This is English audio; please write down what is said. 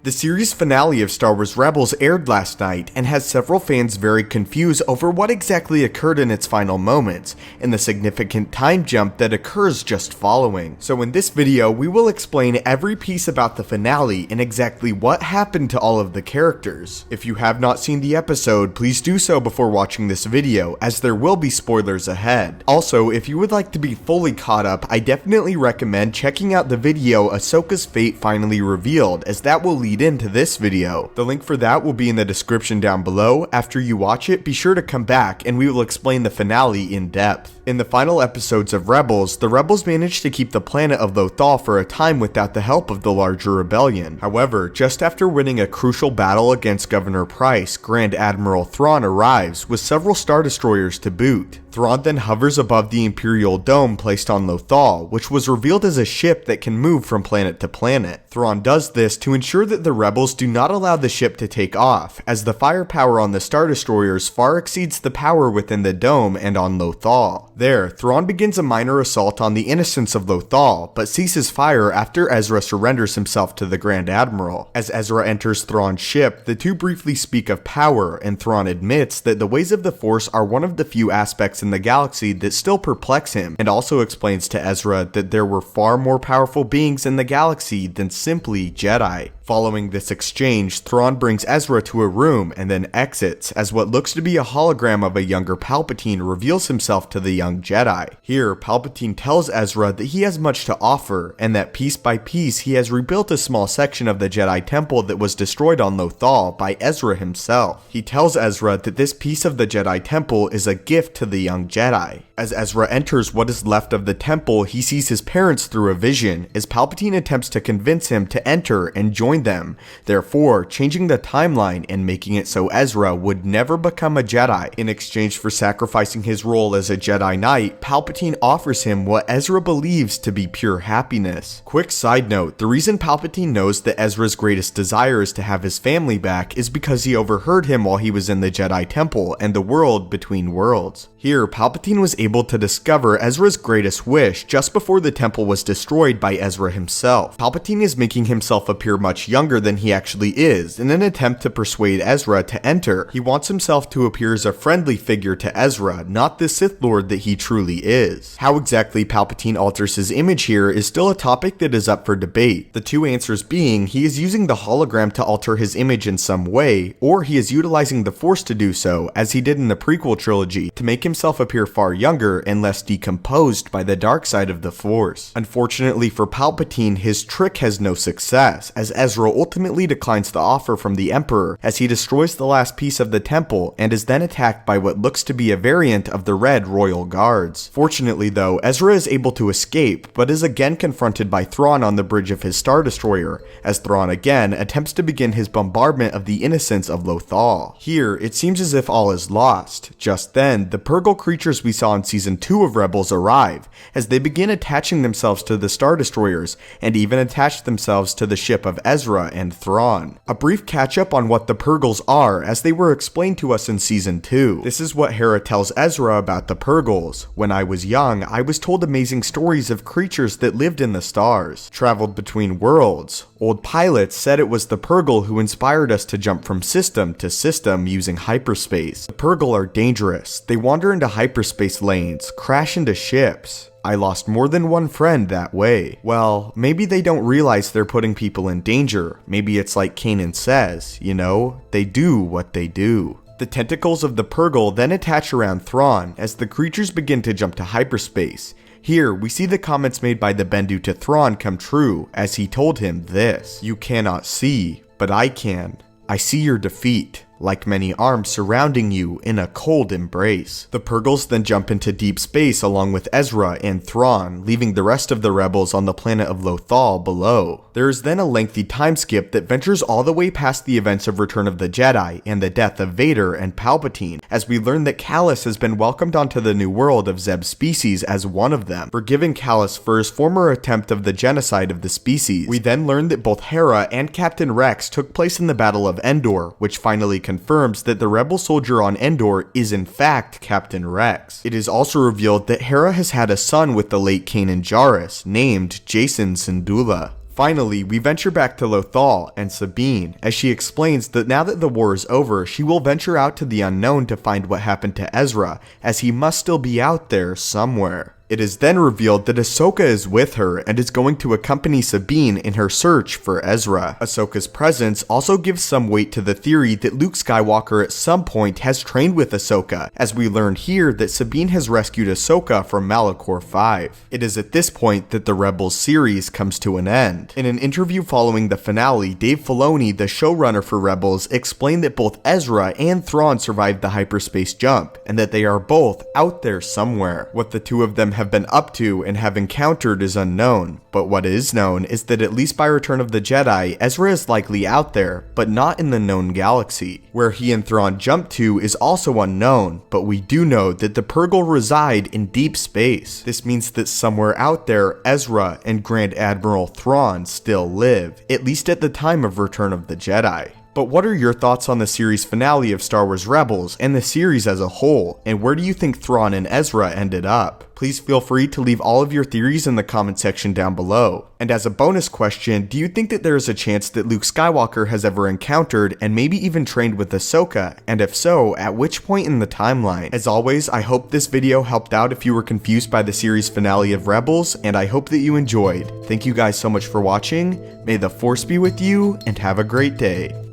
The series finale of Star Wars Rebels aired last night and has several fans very confused over what exactly occurred in its final moments and the significant time jump that occurs just following. So in this video, we will explain every piece about the finale and exactly what happened to all of the characters. If you have not seen the episode, please do so before watching this video, as there will be spoilers ahead. Also, if you would like to be fully caught up, I definitely recommend checking out the video Ahsoka's Fate Finally Revealed, as that will lead into this video. The link for that will be in the description down below. After you watch it, be sure to come back and we will explain the finale in depth. In the final episodes of Rebels, the Rebels managed to keep the planet of Lothal for a time without the help of the larger rebellion. However, just after winning a crucial battle against Governor Price, Grand Admiral Thrawn arrives with several Star Destroyers to boot. Thrawn then hovers above the Imperial Dome placed on Lothal, which was revealed as a ship that can move from planet to planet. Thrawn does this to ensure that the Rebels do not allow the ship to take off, as the firepower on the Star Destroyers far exceeds the power within the dome and on Lothal. There, Thrawn begins a minor assault on the innocents of Lothal, but ceases fire after Ezra surrenders himself to the Grand Admiral. As Ezra enters Thrawn's ship, the two briefly speak of power, and Thrawn admits that the ways of the Force are one of the few aspects in the galaxy that still perplex him, and also explains to Ezra that there were far more powerful beings in the galaxy than simply Jedi. Following this exchange, Thrawn brings Ezra to a room and then exits, as what looks to be a hologram of a younger Palpatine reveals himself to the young Jedi. Here, Palpatine tells Ezra that he has much to offer, and that piece by piece he has rebuilt a small section of the Jedi Temple that was destroyed on Lothal by Ezra himself. He tells Ezra that this piece of the Jedi Temple is a gift to the young Jedi. As Ezra enters what is left of the temple, he sees his parents through a vision, as Palpatine attempts to convince him to enter and join them, therefore changing the timeline and making it so Ezra would never become a Jedi. In exchange for sacrificing his role as a Jedi Knight, Palpatine offers him what Ezra believes to be pure happiness. Quick side note, the reason Palpatine knows that Ezra's greatest desire is to have his family back is because he overheard him while he was in the Jedi Temple and the world between worlds. Here, Palpatine was able to discover Ezra's greatest wish just before the temple was destroyed by Ezra himself. Palpatine is making himself appear much younger than he actually is in an attempt to persuade Ezra to enter. He wants himself to appear as a friendly figure to Ezra, not the Sith Lord that he truly is. How exactly Palpatine alters his image here is still a topic that is up for debate, the two answers being he is using the hologram to alter his image in some way, or he is utilizing the Force to do so, as he did in the prequel trilogy, to make himself appear far younger and less decomposed by the dark side of the Force. Unfortunately for Palpatine, his trick has no success, as Ezra ultimately declines the offer from the Emperor as he destroys the last piece of the temple and is then attacked by what looks to be a variant of the Red Royal Guards. Fortunately though, Ezra is able to escape, but is again confronted by Thrawn on the bridge of his Star Destroyer, as Thrawn again attempts to begin his bombardment of the innocents of Lothal. Here, it seems as if all is lost. Just then, the Purrgil creatures we saw in Season 2 of Rebels arrive, as they begin attaching themselves to the Star Destroyers, and even attach themselves to the ship of Ezra and Thrawn. A brief catch up on what the Purrgils are, as they were explained to us in Season 2. This is what Hera tells Ezra about the Purrgils. When I was young, I was told amazing stories of creatures that lived in the stars, traveled between worlds. Old pilots said it was the Purrgil who inspired us to jump from system to system using hyperspace. The Purrgil are dangerous. They wander into hyperspace lanes, crash into ships. I lost more than one friend that way. Well, maybe they don't realize they're putting people in danger. Maybe it's like Kanan says, you know, they do what they do. The tentacles of the Purrgil then attach around Thrawn as the creatures begin to jump to hyperspace. Here, we see the comments made by the Bendu to Thrawn come true, as he told him this: "You cannot see, but I can. I see your defeat, like many arms surrounding you in a cold embrace." The Purrgils then jump into deep space along with Ezra and Thrawn, leaving the rest of the rebels on the planet of Lothal below. There is then a lengthy time skip that ventures all the way past the events of Return of the Jedi and the death of Vader and Palpatine, as we learn that Kallus has been welcomed onto the new world of Zeb species as one of them, forgiving Kallus for his former attempt of the genocide of the species. We then learn that both Hera and Captain Rex took place in the Battle of Endor, which finally confirms that the rebel soldier on Endor is in fact Captain Rex. It is also revealed that Hera has had a son with the late Kanan Jarrus, named Jacen Syndulla. Finally, we venture back to Lothal and Sabine, as she explains that now that the war is over, she will venture out to the unknown to find what happened to Ezra, as he must still be out there somewhere. It is then revealed that Ahsoka is with her and is going to accompany Sabine in her search for Ezra. Ahsoka's presence also gives some weight to the theory that Luke Skywalker at some point has trained with Ahsoka, as we learn here that Sabine has rescued Ahsoka from Malachor 5. It is at this point that the Rebels series comes to an end. In an interview following the finale, Dave Filoni, the showrunner for Rebels, explained that both Ezra and Thrawn survived the hyperspace jump, and that they are both out there somewhere. What the two of them have been up to and have encountered is unknown, but what is known is that at least by Return of the Jedi, Ezra is likely out there, but not in the known galaxy. Where he and Thrawn jumped to is also unknown, but we do know that the Purrgil reside in deep space. This means that somewhere out there, Ezra and Grand Admiral Thrawn still live, at least at the time of Return of the Jedi. But what are your thoughts on the series finale of Star Wars Rebels and the series as a whole, and where do you think Thrawn and Ezra ended up? Please feel free to leave all of your theories in the comment section down below. And as a bonus question, do you think that there is a chance that Luke Skywalker has ever encountered and maybe even trained with Ahsoka, and if so, at which point in the timeline? As always, I hope this video helped out if you were confused by the series finale of Rebels, and I hope that you enjoyed. Thank you guys so much for watching, may the Force be with you, and have a great day.